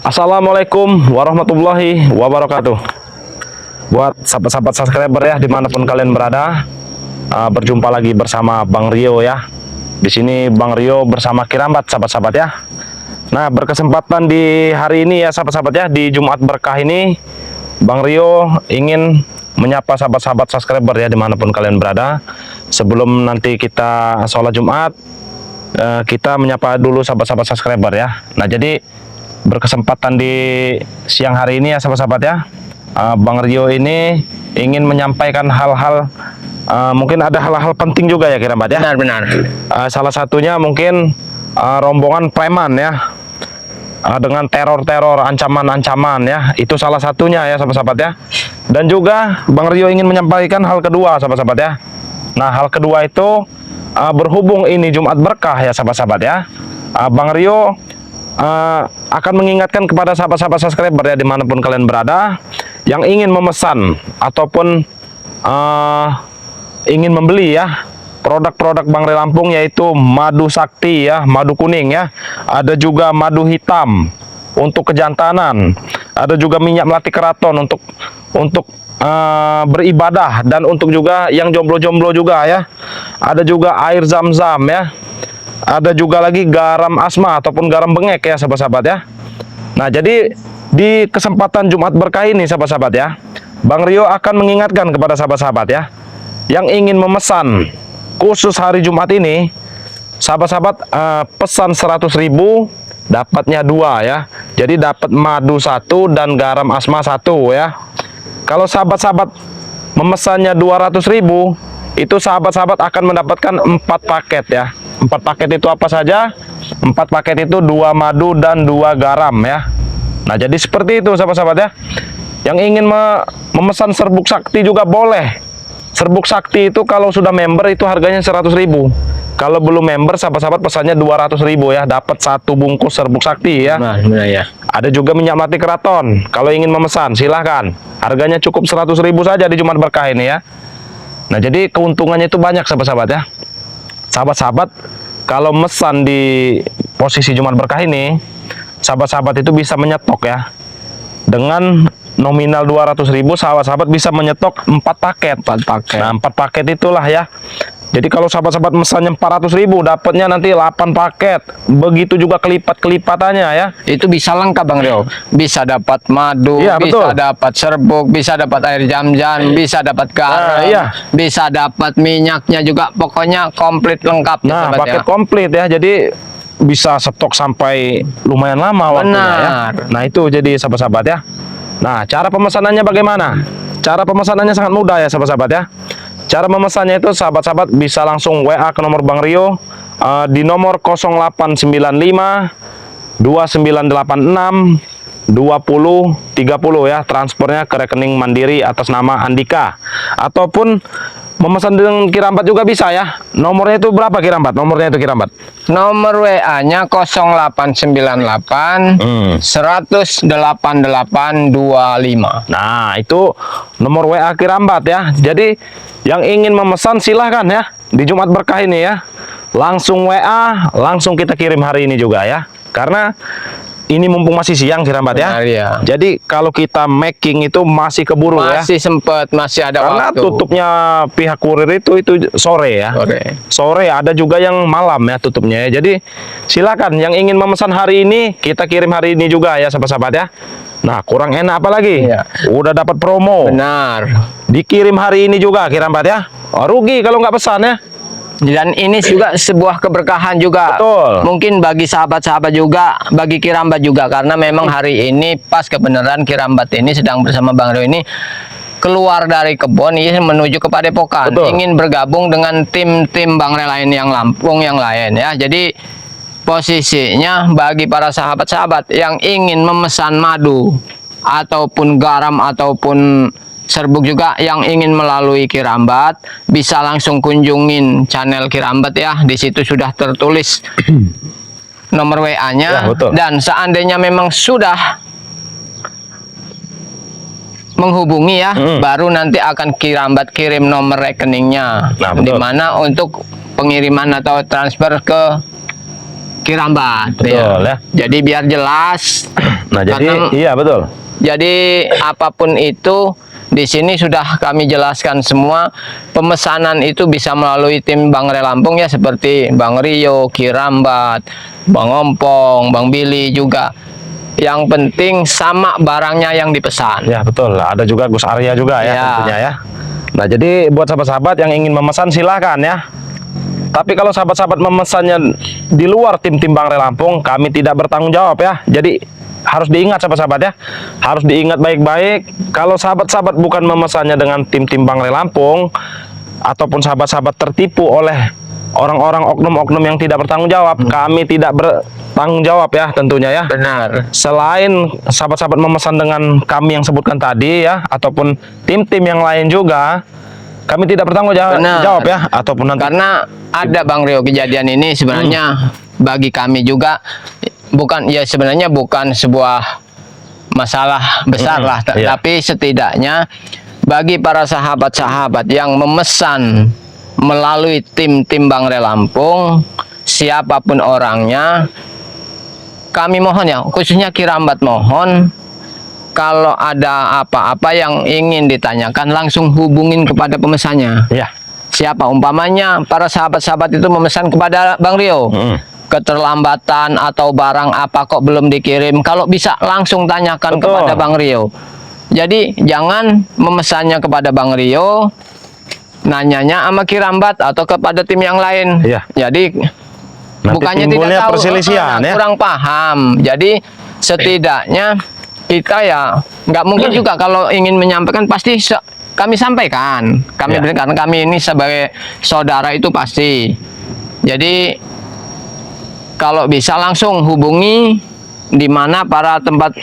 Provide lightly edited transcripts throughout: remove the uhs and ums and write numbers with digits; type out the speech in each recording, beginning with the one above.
Assalamualaikum warahmatullahi wabarakatuh. Buat sahabat-sahabat subscriber ya, dimanapun kalian berada, berjumpa lagi bersama Bang Rio ya. Di sini Bang Rio bersama Kirambat, sahabat-sahabat ya. Nah, berkesempatan di hari ini ya, sahabat-sahabat ya, di Jumat Berkah ini, Bang Rio ingin menyapa sahabat-sahabat subscriber ya, dimanapun kalian berada. Sebelum nanti kita sholat Jumat, kita menyapa dulu sahabat-sahabat subscriber ya. Nah, jadi berkesempatan di siang hari ini ya sahabat-sahabat ya, Bang Rio ini ingin menyampaikan hal-hal, mungkin ada hal-hal penting juga ya Kirambat ya. Benar-benar. Salah satunya mungkin rombongan preman ya, dengan teror-teror, ancaman-ancaman ya, itu salah satunya ya sahabat-sahabat ya. Dan juga Bang Rio ingin menyampaikan hal kedua sahabat-sahabat ya. Nah, hal kedua itu berhubung ini Jumat Berkah ya sahabat-sahabat ya, Bang Rio akan mengingatkan kepada sahabat-sahabat subscriber ya, dimanapun kalian berada, yang ingin memesan ataupun ingin membeli ya produk-produk Bang Rio Lampung, yaitu madu sakti ya, madu kuning ya, ada juga madu hitam untuk kejantanan, ada juga minyak melati keraton untuk beribadah, dan untuk juga yang jomblo-jomblo juga ya, ada juga air zam-zam ya, ada juga lagi garam asma ataupun garam bengek ya sahabat-sahabat ya. Nah, jadi di kesempatan Jumat Berkah ini sahabat-sahabat ya, Bang Rio akan mengingatkan kepada sahabat-sahabat ya yang ingin memesan khusus hari Jumat ini, sahabat-sahabat, pesan 100.000 dapatnya 2 ya. Jadi dapat madu 1 dan garam asma 1 ya. Kalau sahabat-sahabat memesannya 200.000, itu sahabat-sahabat akan mendapatkan 4 paket ya. 4 paket itu apa saja? 4 paket itu 2 madu dan 2 garam ya. Nah, jadi seperti itu sahabat-sahabat ya. Yang ingin memesan serbuk sakti juga boleh. Serbuk sakti itu kalau sudah member itu harganya 100.000. Kalau belum member sahabat-sahabat pesannya 200.000 ya, dapat 1 bungkus serbuk sakti ya. Nah, benar ya. Ada juga minyak melati keraton. Kalau ingin memesan silahkan. Harganya cukup 100.000 saja di Jumat Berkah ini ya. Nah, jadi keuntungannya itu banyak sahabat-sahabat ya. Sahabat-sahabat kalau mesan di posisi Jumat Berkah ini, sahabat-sahabat itu bisa menyetok ya. Dengan nominal 200.000, sahabat-sahabat bisa menyetok 4 paket. 4 paket. Nah, 4 paket itulah ya. Jadi kalau sahabat-sahabat mesannya 400.000, dapatnya nanti 8 paket. Begitu juga kelipat-kelipatannya ya. Itu bisa lengkap Bang Rio. Bisa dapat madu, Iya, bisa betul. dapat serbuk, bisa dapat air jam-jam, bisa dapat garam, iya. bisa dapat minyaknya juga. Pokoknya komplit lengkap ya, Nah, sahabat paket ya. komplit ya. Jadi bisa stok sampai lumayan lama waktunya ya. Benar. Nah, itu jadi sahabat-sahabat ya. Nah, cara pemesanannya bagaimana? Cara pemesanannya sangat mudah ya sahabat-sahabat ya. Cara memesannya itu sahabat-sahabat bisa langsung WA ke nomor Bang Rio di nomor 0895 2986 2030 ya. Transfernya ke rekening Mandiri atas nama Andika, ataupun memesan dengan Kirambat juga bisa ya. Nomornya itu berapa Kirambat? Nomornya itu Kirambat. Nomor WA-nya 0898 100 8825. Nah, itu nomor WA Kirambat ya. Jadi yang ingin memesan silahkan ya, di Jumat Berkah ini ya. Langsung WA, langsung kita kirim hari ini juga ya. Karena ini mumpung masih siang Kirambat ya. Benar, ya. Jadi kalau kita making itu masih keburu ya. Masih sempet, masih ada Karena waktu. tutupnya pihak kurir itu sore ya. Sore, ada juga yang malam ya tutupnya ya. Jadi silakan yang ingin memesan hari ini, kita kirim hari ini juga ya sahabat-sahabat ya. Nah, kurang enak apa lagi? Iya. Udah dapat promo. Benar. Dikirim hari ini juga Kirambat ya. Oh, rugi kalau nggak pesan ya. Dan ini juga sebuah keberkahan juga. Betul. Mungkin bagi sahabat-sahabat juga, bagi Kirambat juga, karena memang hari ini pas kebenaran Kirambat ini sedang bersama Bang Rio ini keluar dari kebun ini menuju ke Padepokan. Betul. Ingin bergabung dengan tim-tim Bang Rio lain yang Lampung yang lain ya. Jadi posisinya bagi para sahabat-sahabat yang ingin memesan madu ataupun garam ataupun serbuk juga yang ingin melalui Kirambat, bisa langsung kunjungin channel Kirambat ya. Di situ sudah tertulis nomor WA-nya. Ya, betul. Dan seandainya memang sudah menghubungi ya, baru nanti akan Kirambat kirim nomor rekeningnya, Nah, betul. dimana untuk pengiriman atau transfer ke Kirambat. Betul, ya. Jadi biar jelas. Nah, jadi Karena- iya betul. Jadi apapun itu di sini sudah kami jelaskan semua. Pemesanan itu bisa melalui tim Bangre Lampung ya, seperti Bang Rio, Kirambat, Bang Ompong, Bang Billy juga. Yang penting sama barangnya yang dipesan. Ya betul. Ada juga Gus Arya juga ya, Ya. tentunya ya. Nah, jadi buat sahabat-sahabat yang ingin memesan silahkan ya. Tapi kalau sahabat-sahabat memesannya di luar tim-tim Bangre Lampung, kami tidak bertanggung jawab ya. Jadi harus diingat sahabat-sahabat ya. Harus diingat baik-baik. Kalau sahabat-sahabat bukan memesannya dengan tim-tim Bangre Lampung, ataupun sahabat-sahabat tertipu oleh orang-orang oknum-oknum yang tidak bertanggung jawab, kami tidak bertanggung jawab ya tentunya ya. Benar. Selain sahabat-sahabat memesan dengan kami yang sebutkan tadi ya, ataupun tim-tim yang lain juga, kami tidak bertanggung Benar. jawab ya, ataupun nanti Karena ada Bang Rio kejadian ini sebenarnya bagi kami juga sebenarnya bukan sebuah masalah besar lah, iya. tapi setidaknya bagi para sahabat-sahabat yang memesan melalui tim-tim Bangre Lampung, siapapun orangnya, kami mohon ya, khususnya Kirambat mohon, kalau ada apa-apa yang ingin ditanyakan langsung hubungin kepada pemesannya. ya. Siapa umpamanya para sahabat-sahabat itu memesan kepada Bang Rio, keterlambatan atau barang apa kok belum dikirim, kalau bisa langsung tanyakan Betul. kepada Bang Rio. Jadi jangan memesannya kepada Bang Rio, nanyanya sama Kirambat atau kepada tim yang lain. Iya. Jadi Nanti bukannya timbulnya tidak tahu, perselisihan ya. kurang paham. Jadi setidaknya kita ya nggak mungkin juga kalau ingin menyampaikan pasti kami sampaikan. Kami Ya. berikan, kami ini sebagai saudara itu pasti. Jadi kalau bisa langsung hubungi di mana para tempat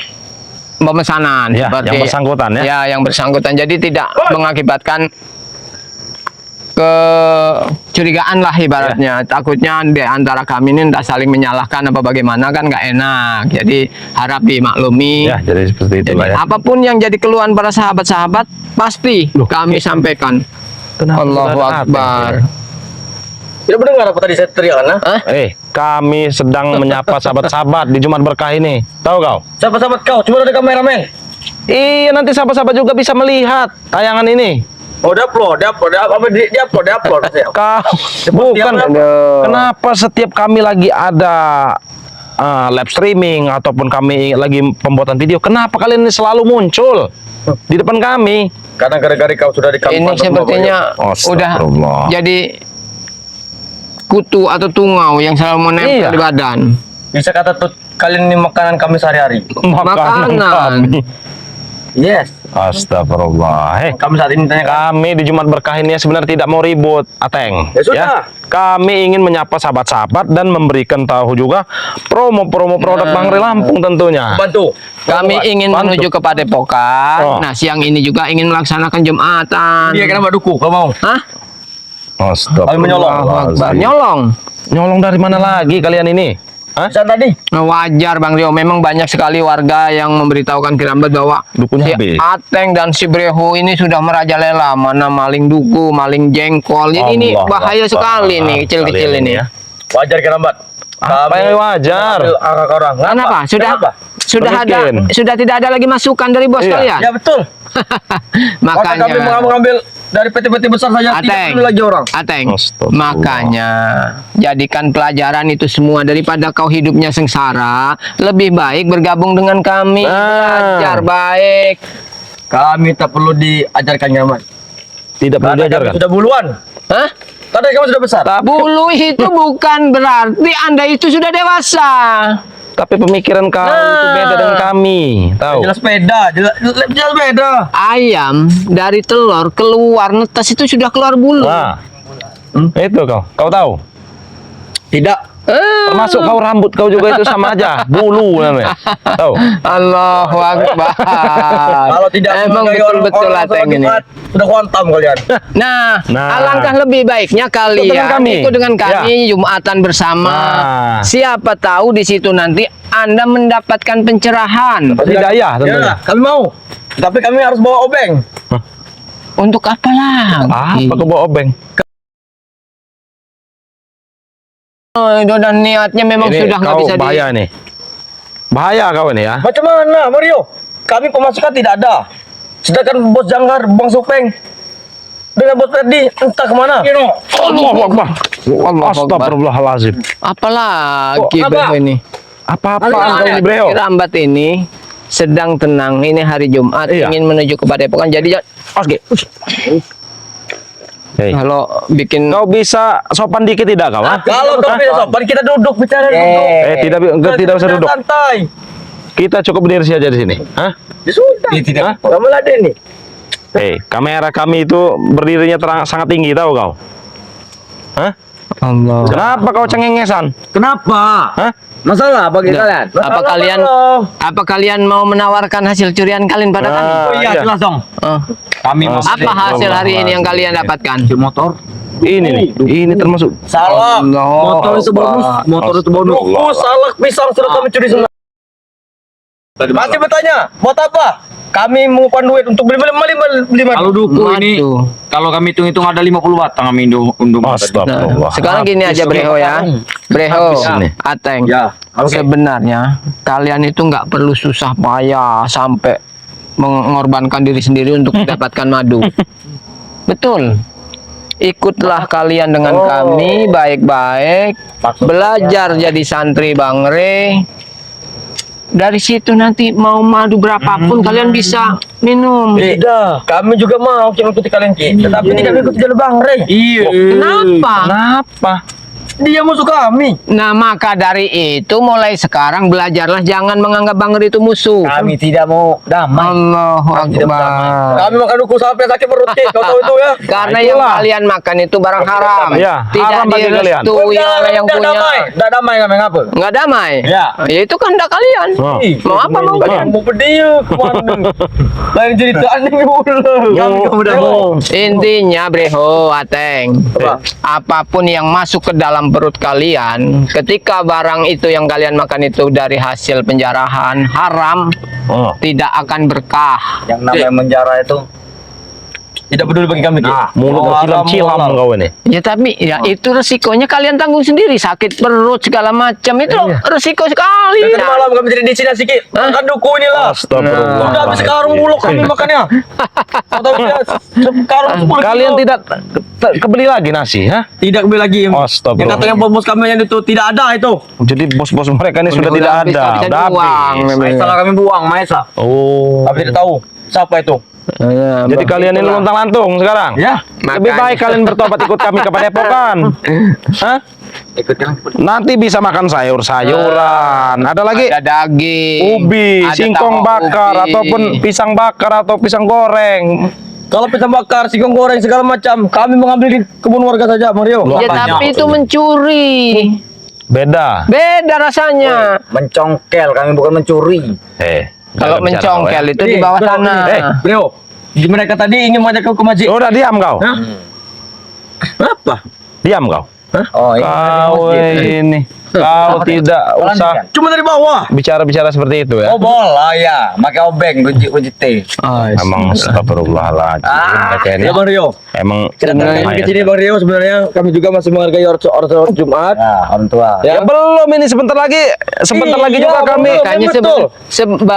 pemesanan Ya, yang bersangkutan ya. Ya, yang bersangkutan. Jadi tidak mengakibatkan kecurigaan lah ibaratnya. Takutnya di antara kami ini entah saling menyalahkan apa bagaimana, kan nggak enak. Jadi harap dimaklumi. Ya, jadi seperti Jadi itulah ya. apapun yang jadi keluhan para sahabat-sahabat pasti kami sampaikan. Kenapa Allahu tidak ada Akbar. Tidak mendengar apa tadi saya teriak kan? Hah? Kami sedang menyapa sahabat-sahabat di Jumat Berkah ini. Tahu kau? Sahabat-sahabat kau, cuma ada kameramen. Iya, nanti sahabat-sahabat juga bisa melihat tayangan ini. Oh, di-upload. Kau bukan. Aduh. Kenapa setiap kami lagi ada live streaming ataupun kami lagi pembuatan video, kenapa kalian ini selalu muncul di depan kami? Karena gara-gara kau sudah di Ini sepertinya udah Astagfirullah. jadi kutu atau tungau yang selalu menempel Iya. di badan. Bisa kata tuh kalian ini makanan kami sehari-hari. Makanan Makanan. kami. Yes. Astagfirullah. Kami saat ini tanya Kami di Jumat Berkah ini sebenarnya tidak mau ribut, Ateng. Ya sudah. Kami ingin menyapa sahabat-sahabat dan memberikan tahu juga promo-promo produk Bangre Lampung tentunya. bantu. Kami ingin Bantu. menuju ke Padepokan. Oh. Nah, siang ini juga ingin melaksanakan Jumatan. Dia kena Mbak Duku, kau mau? Hah? Astagfirullah. Kami menyolong. Nyolong. Nyolong dari mana lagi kalian ini? Hah? Bisa tadi. Nah, wajar Bang Rio, memang banyak sekali warga yang memberitahukan Kirambat bahwa Dukunya si habis. Ateng dan si Breho ini sudah merajalela, mana maling duku, maling jengkol. Jadi ini Allah bahaya Akbar. sekali nih, kecil-kecil Kalian ini. ya. Wajar kena Mbak. Apa yang wajar? Ambil akak orang. Kenapa? Kenapa? Sudah tidak ada lagi masukan dari bos Iya. kalian. Ya betul. Maka kami Makanya mengambil dari PT-PT besar saja tidak Ateng, perlu lagi orang. Ateng, Astagfirullah. makanya jadikan pelajaran itu semua daripada kau hidupnya sengsara, lebih baik bergabung dengan kami. Belajar baik. Kami tak perlu diajarkan nyaman. Tidak perlu Karena kami diajarkan. sudah buluan. Hah? Tadi kamu sudah besar. Bulu itu bukan berarti Anda itu sudah dewasa. Tapi pemikiran kau itu beda dengan kami. Tahu? Jelas beda, jelas beda. Ayam dari telur keluar netas itu sudah keluar bulu. Nah, itu kau. Kau tahu? Tidak. Termasuk kau rambut kau juga itu sama aja, bulu namanya. Tahu? Allahu Akbar. Kalau tidak Emang menghargai betul-betul orang Ateng sholat ini. Jumat, sudah kuantam kalian. Nah, Nah. alangkah lebih baiknya kalian Ikut dengan kami. ikut dengan kami Jumatan bersama. Nah. Siapa tahu di situ nanti Anda mendapatkan pencerahan. Hidayah tentunya. Ya, kami mau. Tapi kami harus bawa obeng. Untuk apa lagi? Apa kau bawa obeng? Dan niatnya memang Ini sudah nggak kau bisa bahaya nih. Bahaya kau ini ya. Macam mana Mario? Kami pemasukan tidak ada. Sedangkan bos Janggar, Bang Supeng dengan bos Ferdi entah kemana. Allahu Akbar. Akbar. Astagfirullahalazim. Apalagi Apa? Bro ini. Apa-apaan kau ini, Bro? Rambat ini sedang tenang. Ini hari Jumat, Iya. ingin menuju ke Padepokan. Jadi oke. Hei. Kalau bikin Kau bisa sopan dikit tidak kau? ha? Kalau kau bisa sopan kita duduk bicara duduk. Tidak usah duduk. Santai. Kita cukup berdiri saja di sini. Hah? Ya sudah. Hah? Kamu ada nih. Kamera kami itu berdirinya sangat tinggi tahu kau? Hah? Allah. Kenapa kau cengengesan? Kenapa? Hah? Masalah bagi Nah, kalian? Apa kalian mau menawarkan hasil curian kalian pada kami? Oh iya, Iya. jelas dong. Oh. Kami mau Apa hasil hari ini yang kalian dapatkan? motor. Ini nih, ini termasuk. Salah. Allah. Motor itu bonus. Motor itu bonus. Astagfirullah. Oh, salah pisang sudah kami curi semua. Masih bertanya, buat apa? Kami mengumpulkan duit untuk beli Kalau duku ini, Madu. kalau kami hitung-hitung ada 50 batang kami undung. Astagfirullah. Sekarang gini aja Breho ya. Breho, Habis ini. Ateng. Ya, Sebenarnya kalian itu nggak perlu susah payah sampai mengorbankan diri sendiri untuk mendapatkan madu. Betul. Ikutlah kalian dengan kami baik-baik, belajar jadi santri Bang Re. Dari situ nanti mau madu berapapun kalian bisa minum. Tidak. Kami juga mau ikuti kalian Ki. Tetapi tidak ikuti jalur Bang Rey. Iya. Kenapa? Kenapa? Dia musuh kami. Nah, maka dari itu mulai sekarang belajarlah jangan menganggap Bang Re itu musuh. Kami tidak mau damai. Allahu Kami tidak mau damai. Akbar. Kami makan duku sampai sakit perut Ki. Kau tahu itu ya? Karena Nah, yang itulah. kalian makan itu barang haram. Ya, Tidak haram bagi kalian. direstui oleh yang punya. Tidak damai kami ngapa? Nggak damai. Ya. Ya itu kan kalian. Oh. Mau apa mau kalian? Mau pedih kemana? Lain cerita aneh dulu. Kami udah mau. Intinya Breho, Ateng, Apa? apapun yang masuk ke dalam perut kalian, ketika barang itu yang kalian makan itu dari hasil penjarahan haram, Oh. tidak akan berkah. Yang namanya menjara itu tidak peduli bagi kami. Ki. Mulut Mau haram, cilam mau halal. kau ini. Ya tapi ya itu resikonya kalian tanggung sendiri, sakit perut segala macam itu resiko sekali. Tadi malam kami tidak di sini Ki. Makan duku inilah. Astagfirullah. Sudah habis sekarang buluk kami makannya. Kau tahu tidak? Sekarang 10 Kalian kilo. tidak kebeli lagi nasi, hah? Tidak beli lagi. Astagfirullah. Yang katanya bos kami yang itu tidak ada itu. Jadi bos-bos mereka ini sudah Udah tidak habis, ada, nggak bisa udah dibuang. habis. Maesah kami buang, Maesah. Oh. Kami tidak tahu siapa itu. Jadi kalian ini lontang lantung sekarang? Ya. Lebih Makanya. baik kalian bertobat ikut kami ke Padepokan. Hah? Nanti bisa makan sayur-sayuran. Ada lagi Ada daging, ubi, ada singkong tahu bakar ubi. ataupun pisang bakar atau pisang goreng. Kalau pisang bakar, singkong goreng segala macam, kami mengambil di kebun warga saja, Mario. Ya tapi itu mencuri. Beda. Beda rasanya. Mencongkel, kami bukan mencuri. Kalau jangan bicara mencongkel kau, itu di bawah bro, tanah. Bro, mereka tadi ingin mengajak kau ke masjid. ya. Udah diam kau. Hah? Apa? Diam kau. Oh, Kau ini. Kau tidak usah Cuma dari bawah. bicara-bicara seperti itu ya. Oh, bola ya. Pakai obeng, kunci T. Emang astagfirullahaladzim. Mereka ini Ya, Bang Rio. emang Kita datang ke sini, Bang Rio. Sebenarnya kami juga masih menghargai orang Jumat. Ya, orang tua. Ya, belum ini sebentar lagi Iya, juga kami. belum. Makanya betul.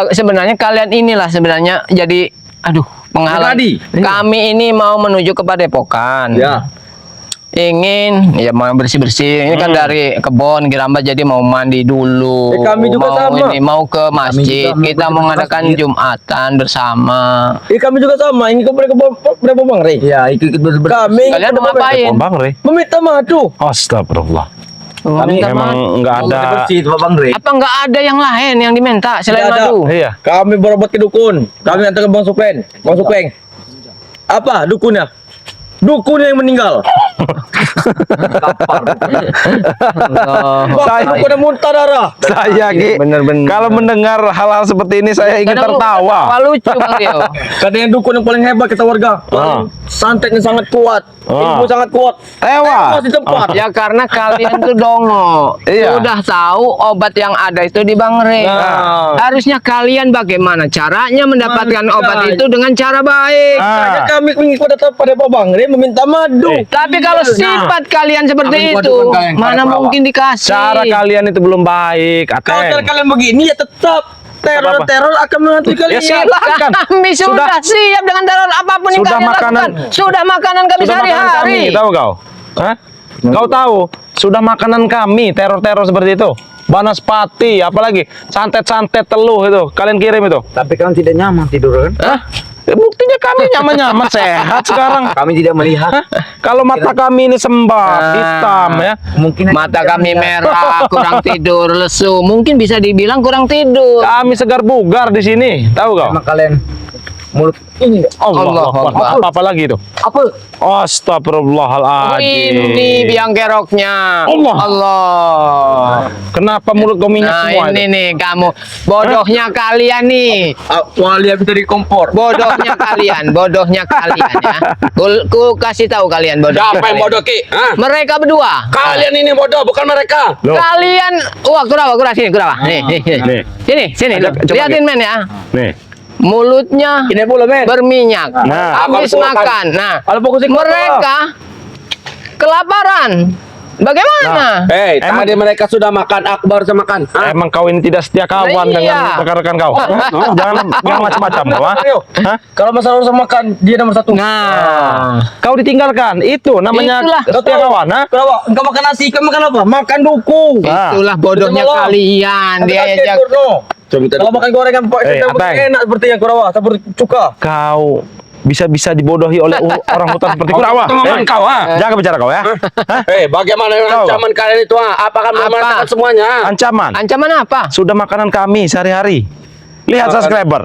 sebenarnya kalian inilah sebenarnya jadi aduh penghalang. Pribadi. Kami ini mau menuju ke Padepokan. Ya. Ingin ya mau bersih-bersih. Ini kan dari kebon Giramba jadi mau mandi dulu. Kami juga mau sama. ini mau ke masjid. juga mau Kita ke mengadakan masjid. Jumatan bersama. Kami juga sama. Ingin ke berapa Bang Ray? Ya, ikut kami. Kalian mau ngapain? Bang Re. Meminta madu. Astagfirullah. Kami Memang nggak ada. Bersih itu Bang Ray. apa nggak ada yang lain yang diminta selain Tidak ada. madu? Iya. Kami berobat ke dukun. Kami antar ke Bang Supeng. Bang Supeng. Apa dukunnya? Dukunnya yang meninggal. Saya- Dukunnya muntah darah. Saya Ki, Bener-bener. kalau mendengar hal-hal seperti ini saya ingin Kadang tertawa. lucu Bang Rio. Katanya dukun yang paling hebat kita warga. Santetnya sangat kuat. Ilmu sangat kuat. Tewas. Di tempat. Ya karena kalian tuh dongo. Iya. Sudah tahu obat yang ada itu di Bang Re. Nah. Harusnya kalian bagaimana caranya mendapatkan Makanya. obat itu dengan cara baik. Ah. Makanya kami mengikut pada Pak Bang Rim meminta madu. Tapi kalau sifat kalian seperti Kami itu, wadukan kalian mana kepada mungkin dikasih? Cara kalian itu belum baik, Kalau Ateng. kalian begini ya tetap Apa-apa? teror akan menghantui kalian. Ya silakan. Kami sudah siap dengan teror apapun yang Sudah kalian makanan. lakukan. Sudah makanan kami Sudah makanan kami, sehari-hari. tahu kau? Hah? Kau tahu? Sudah makanan kami, teror-teror seperti itu. Banaspati, apalagi santet-santet teluh itu. Kalian kirim itu. Tapi kalian tidak nyaman tidur kan? Hah? Buktinya kami nyaman-nyaman sehat sekarang. Kami tidak melihat. Hah? Kalau mata kami ini sembab, hitam ya. Mungkin Mata kami merah, kurang tidur, lesu. Mungkin bisa dibilang kurang tidur. Kami segar bugar di sini, tahu kau? Emang kalian mulut ini Allah, Akbar. apa lagi itu? apa? Astagfirullahaladzim. Ini biang keroknya. Allah. Kenapa mulut kau minyak Nah semua ini itu? nih kamu. Bodohnya kalian nih. Wali habis dari kompor. Bodohnya kalian ya. Ku kasih tahu kalian bodoh. Siapa yang bodoh Ki? Hah? Mereka berdua. Kalian ini bodoh, bukan mereka. Loh. Kalian, wah kurawa sini kurawa. Nih. Sini. Coba, Lihatin men ya. Nih. Mulutnya Ini boleh men. berminyak. Nah. Habis Kalau makan. Nah, Kalau fokus ikut mereka kelaparan. Bagaimana? Hei, Emang- tadi mereka sudah makan, aku baru saja makan. Hah? Emang kau ini tidak setia kawan Iya. dengan rekan-rekan kau? Jangan macam-macam kau. Hah? Kalau masalah urusan makan, dia nomor satu. Nah, Kau ditinggalkan. Itu namanya Itulah. setia kawan, ha? Kenapa? Engkau makan nasi, kau makan apa? Makan duku. Ah. itulah bodohnya Malam. kalian. Dia ajak. Kalau makan gorengan, Ateng. enak seperti yang kurawa, seperti cuka. Kau bisa-bisa dibodohi oleh orang hutan seperti Kurawa. Teman kau, ha? Jaga bicara kau ya. Hei, bagaimana Tahu. ancaman kalian itu? Apakah Apa? merasakan semuanya? Ancaman. Ancaman apa? Sudah makanan kami sehari-hari. Lihat Makan. subscriber.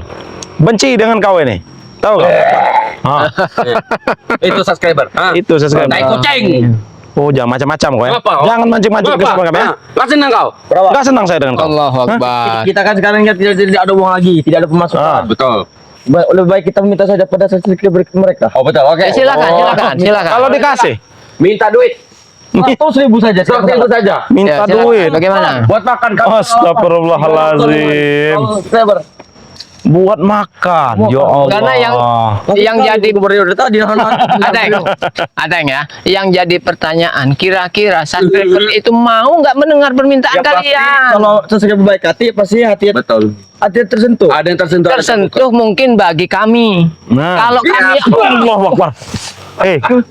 Benci dengan kau ini. Tahu kau? Ah, Itu subscriber. Ha? itu subscriber. Tai kucing. Oh, jangan macam-macam kau ya. Apa? Jangan mancing-mancing ke semua kami ya. Gak senang kau? Gak senang saya dengan kau. Allahu Akbar. Kita kan sekarang tidak ada uang lagi, tidak ada pemasukan. Betul. Lebih baik kita minta saja pada subscriber mereka. Oh betul, oke. Silakan. Kalau dikasih, Minta duit 100.000 saja, 100.000 saja. minta Ya, silakan. duit. Bagaimana? Buat makan kau. Astagfirullahaladzim. Subscriber. Buat makan. Ya Allah. Karena yang jadi gubernur tadi Ateng ya, yang jadi pertanyaan, kira-kira subscriber itu mau nggak mendengar permintaan kalian? Kalau subscriber baik hati pasti hati Betul. tersentuh. Ada yang tersentuh. Tersentuh mungkin bagi kami. Nah. Kalau kami Allahu Akbar.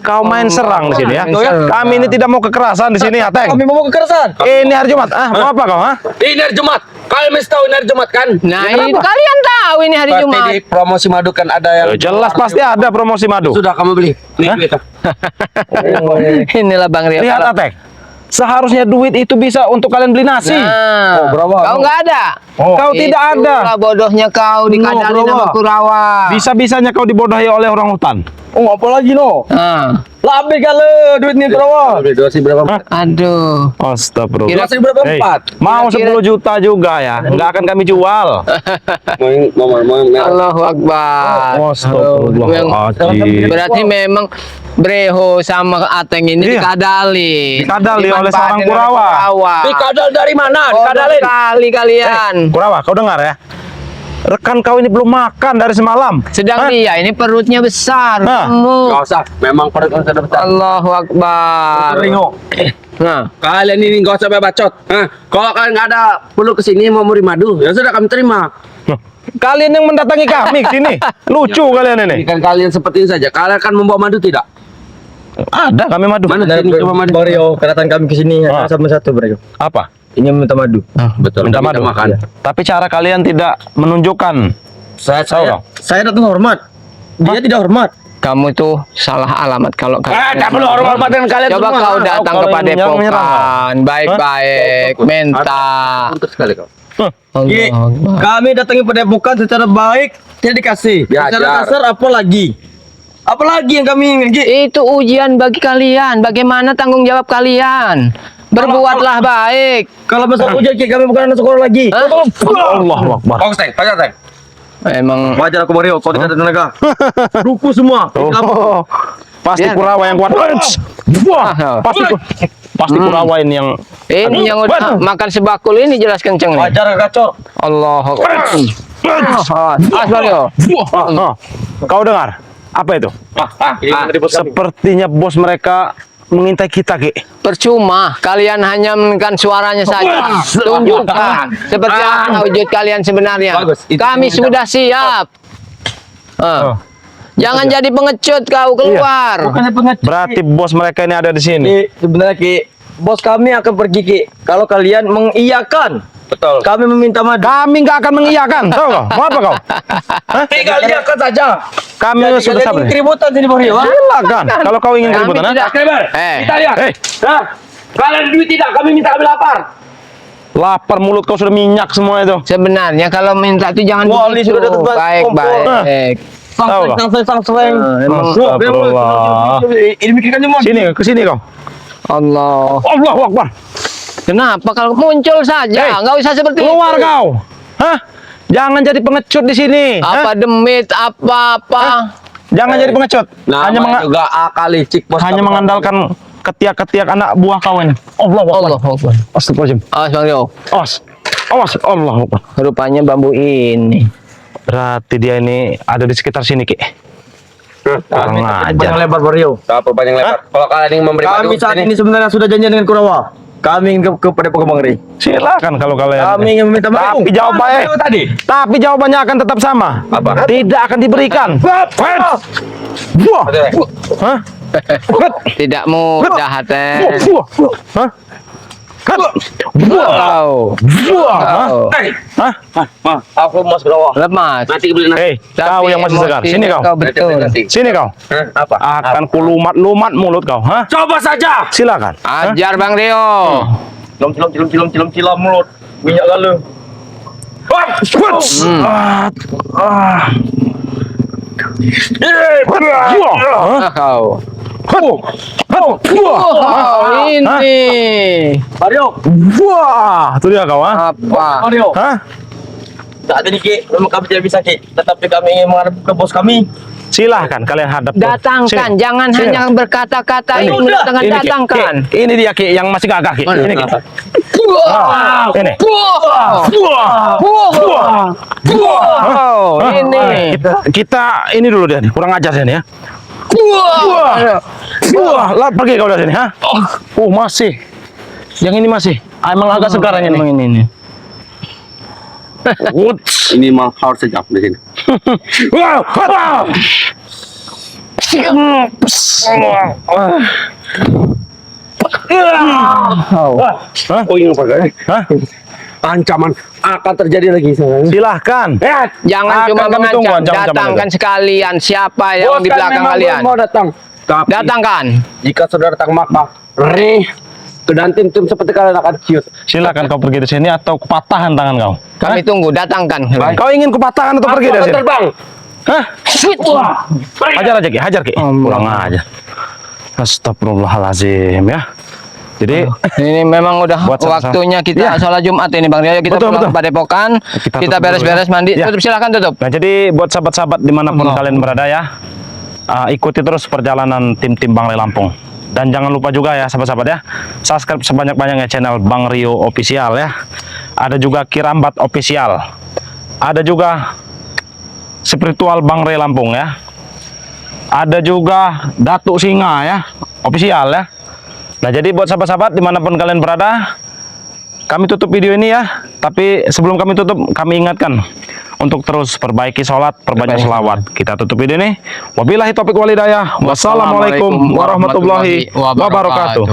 Kau main serang di sini ya. Main serang. Kami ini tidak mau kekerasan di sini, Ateng. Kami mau kekerasan. Ini hari Jumat. Mau apa kau, ha? Ini hari Jumat. Kalian mesti tahu ini hari Jumat kan? Nah, Ya, itu kenapa? kalian tahu ini hari Pasti Jumat. di promosi madu kan ada yang Jelas pasti ada promosi madu. Sudah kamu beli. Nih Hah? duit. Inilah Bang Rio. Lihat, Ateng. Seharusnya duit itu bisa untuk kalian beli nasi. Nah, berapa? kau nggak ada. Kau tidak ada. Itulah bodohnya kau dikadalin berapa? sama Kurawa. Bisa-bisanya kau dibodohi oleh orang hutan. Oh, apa lagi no? Nah, Lebih kali duitnya berapa? Duit berapa? aduh. Astagfirullah. Duit berapa? Hei, 4. mau Kira-kira- 10 juta juga ya. Nggak akan kami jual. Allahu Akbar. Astagfirullahaladzim. Berarti memang Breho sama Ateng ini Iya. dikadali. Dikadali oleh seorang Dimanfaatin Kurawa. Dikadal dari mana? Bodoh Dikadalin. kali kalian. Kurawa, kau dengar ya? Rekan kau ini belum makan dari semalam. Sedang Hah? dia ini perutnya besar. Hah? Kamu. Gak usah, memang perut kita sudah besar. Allahu Akbar. Ringo. Nah, Kalian ini nggak usah bacot. Kalau kalian nggak ada perlu kesini mau muri madu, ya sudah kami terima. Loh, kalian yang mendatangi kami ke sini. Lucu kalian ini. Kan kalian seperti ini saja. Kalian kan membawa madu tidak? Ada kami madu. Mana sini coba madu? Mario, kedatangan kami ke sini Ah. sama satu mereka. Apa? Ini minta madu. Betul. Minta kami madu. makan. Tapi cara kalian tidak menunjukkan. Saya datang hormat. Dia tidak hormat. kamu tuh salah alamat kalau kalian. Tak perlu hormat dengan kalian Coba semua. kau datang Kalau ke yang menyerang, Padepokan, baik-baik, minta. Untuk sekali kau. Ye, Allah Akbar. kami datangi padepokan secara baik, tidak dikasih. Diajar. Secara kasar apa lagi? Apa lagi yang kami ingin? Ki? Itu ujian bagi kalian. Bagaimana tanggung jawab kalian? Berbuatlah baik. Kalau masalah ujian Ki, kami bukan anak sekolah lagi. Hah? Allahu Akbar. Kau stay, pacar stay. Emang Wajar aku Mario, kau tidak ada tenaga. Ruku semua. Oh, pasti Dia- Kurawa yang kuat. Wah, pasti Kurawa ini yang. ini yang udah makan sebakul ini jelas kenceng nih. Wajar kacau. Allah Akbar. Mario. Kau dengar? Apa itu? Ini menteri bos kami. Sepertinya bos mereka mengintai kita, Ki. Percuma, kalian hanya mendengarkan suaranya saja. Tunjukkan seperti apa wujud kalian sebenarnya. Bagus, itu Kami sudah siap. Oh. Jangan jadi pengecut kau keluar. Bukannya pengecut. Berarti bos mereka ini ada di sini. Ki, sebenarnya Ki, bos kami akan pergi Ki. Kalau kalian mengiyakan. Betul. Kami meminta madu. Kami nggak akan mengiyakan, tahu kau? Mau apa kau? Tinggal iyakan saja. Kami sudah sabar. Keributan sini Bang Rio. Silakan. Kalau kau ingin Kami keributan, ha? tidak. Skriber, kita lihat. Nah, kalian duit tidak, kami minta kami lapar. Lapar mulut kau sudah minyak semua itu. Sebenarnya kalau minta itu jangan Wali begitu. sudah dapat Baik. Tahu kau? Sang-sang. emang Astagfirullah. Ini mikirkan cuma. Sini, ke sini kau. Allah. Allahu Akbar. Kenapa kalau muncul saja? Nggak usah seperti Keluar itu. kau. Hah? Jangan jadi pengecut di sini. Apa demit, apa-apa. Jangan jadi pengecut. Hanya juga akal licik bos. hanya mengandalkan ketiak-ketiak anak buah kau ini. Allahu Akbar. Allah Akbar. Astagfirullahaladzim. Awas Bang Rio. Awas. Awas. Allahu Akbar. Rupanya bambu ini. Berarti dia ini ada di sekitar sini, Ki. Kurang ajar. Panjang lebar Bang Rio. Apa panjang lebar? Kalau kalian ingin memberi Kami saat ini sebenarnya sudah janjian dengan Kurawa. Kami ingin kepada Bang Ri. Silakan kalau kalian. Kami ingin meminta maaf. Tapi jawabannya tadi. Tapi jawabannya akan tetap sama. Apa? Tidak akan diberikan. Buah. Hah? Tidak mudah, Teh. Buah. Hah? Buah. Wow. Buah. Hah? Hah? Aku Mas Kurawa. Lemas. Nanti beli nasi. Kau yang masih segar. Sini kau. Betul. Sini kau. Apa? Akan kulumat-lumat mulut kau. Hah? Coba saja. Silakan. Hah? Ajar Bang Rio. Cilam mulut. Minyak galuh. Buah. Kau. Buah. Wow, ini. Mario. Buah. Itu dia kau, ha? Apa? Mario. Hah? Saat ini Ki, memang kami tidak bisa Ki. Tetapi kami ingin menghadap ke bos kami. Silahkan kalian hadap. Datangkan, Sini. jangan Sini. hanya berkata-kata. Ini. Ini datangkan, Ini, Ki. datangkan. Ki. Ini dia, Ki, yang masih gagah, Ki. Ini, Ki. Wow. Ini. Wow. Buah. Wow. Hah? Ini. Kita ini dulu dia nih, kurang ajar dia nih ya. Wow. Buah, lah pergi kau dari sini, ha? Masih. Yang ini masih. Emang agak segaranya nih. Ini. Wuts. Ini mah harus sejak di sini. Wow. Hah? Oh ini apa? Hah? Ancaman akan terjadi lagi sekarang. Silahkan. Jangan Akan cuma kami tunggu mengancam, ancaman-ancaman datangkan sekalian siapa yang di belakang kalian. Mau datang. Tapi Datangkan. jika saudara datang maka dan tim seperti kalian akan ciut. Silakan kau pergi dari sini atau kupatahan tangan kau. Kami tunggu, datangkan. Kau ingin kupatahan atau pergi dari sini? Terbang. Hah? Hajar aja, Ki. Hajar, Ki. Kurang aja. Astagfirullahalazim ya. Jadi Ini memang udah Buat sama-sama. waktunya kita Ya. sholat Jumat ini Bang Rio. Kita Betul, pulang betul. ke Padepokan. Kita Kita tutup beres-beres dulu ya. mandi. Ya. Tutup, silakan tutup. Nah, jadi buat sahabat-sahabat dimanapun Allah. kalian berada ya, ikuti terus perjalanan tim-tim Bang Ray Lampung. Dan jangan lupa juga ya sahabat-sahabat ya, subscribe sebanyak-banyaknya channel Bang Rio Official ya. Ada juga Kirambat Official. Ada juga Spiritual Bang Ray Lampung ya. Ada juga Datuk Singa ya, Official ya. Nah jadi buat sahabat-sahabat dimanapun kalian berada, kami tutup video ini ya. Tapi sebelum kami tutup, kami ingatkan untuk terus perbaiki sholat, perbanyak selawat. Kita tutup video ini. Wabillahi taufiq wal hidayah. Wassalamualaikum warahmatullahi wabarakatuh.